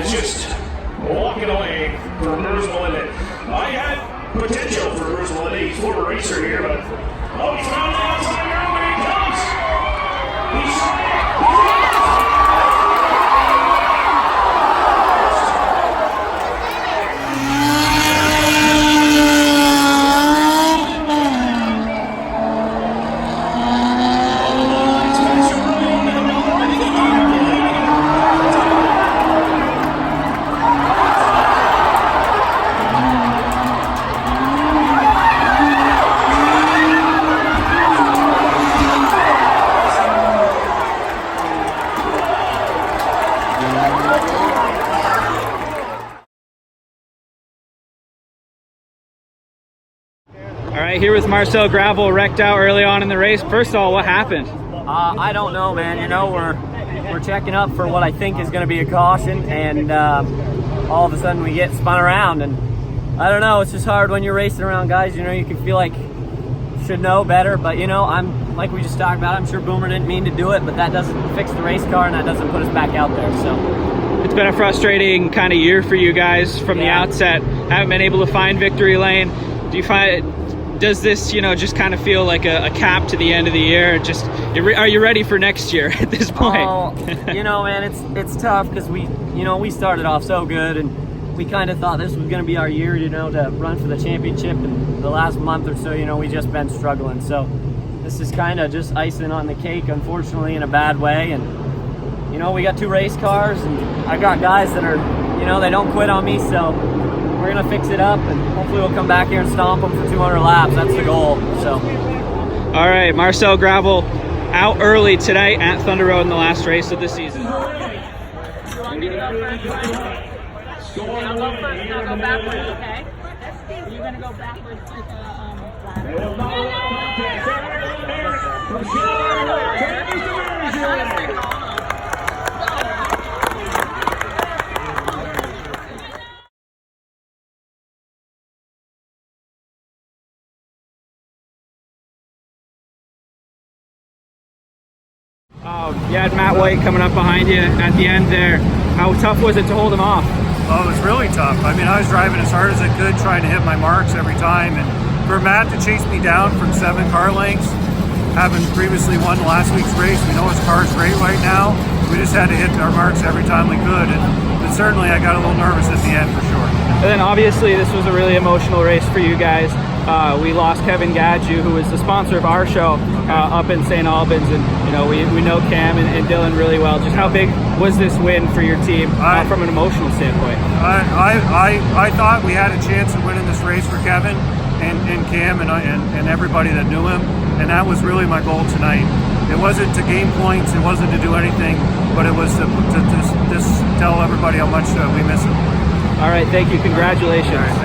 is just walking away from Bruce Melinda. I had potential for Bruce Melinda. He's a former racer here, but he's found the outside now. Here he comes. He's All right, here with Marcel Gravel, wrecked out early on in the race. First of all, what happened? I don't know, man. You know, we're checking up for what I think is going to be a caution, and all of a sudden we get spun around, and I don't know. It's just hard when you're racing around guys. You know, you can feel like you should know better, but you know, I'm like we just talked about. I'm sure Boomer didn't mean to do it, but that doesn't fix the race car, and that doesn't put us back out there. So it's been a frustrating kind of year for you guys from the outset. Haven't been able to find victory lane. Do you find? Does this, you know, just kind of feel like a cap to the end of the year? Just are you ready for next year at this point? Oh, you know, man, it's tough because we started off so good, and we kind of thought this was going to be our year, you know, to run for the championship. And the last month or so, you know, we just been struggling. So this is kind of just icing on the cake, unfortunately, in a bad way. And you know, we got 2 race cars, and I got guys that are, you know, they don't quit on me. So we're gonna fix it up, and hopefully we'll come back here and stomp them for 200 laps. That's the goal. So, all right, Marcel Gravel out early today at Thunder Road in the last race of the season. I'll go first, and I'll go backwards, okay? You're gonna go backwards like You had Matt White coming up behind you at the end there. How tough was it to hold him off? Oh, it was really tough. I mean, I was driving as hard as I could, trying to hit my marks every time. And for Matt to chase me down from 7 car lengths, having previously won last week's race, we know his car's great right now. We just had to hit our marks every time we could. But certainly I got a little nervous at the end for sure. And then obviously this was a really emotional race for you guys. We lost Kevin Gadju, who was the sponsor of our show up in St. Albans, and you know we know Cam and Dylan really well. Just how big was this win for your team from an emotional standpoint? I thought we had a chance of winning this race for Kevin and Cam and everybody that knew him, and that was really my goal tonight. It wasn't to gain points, it wasn't to do anything, but it was to just tell everybody how much we miss him. All right, thank you. Congratulations.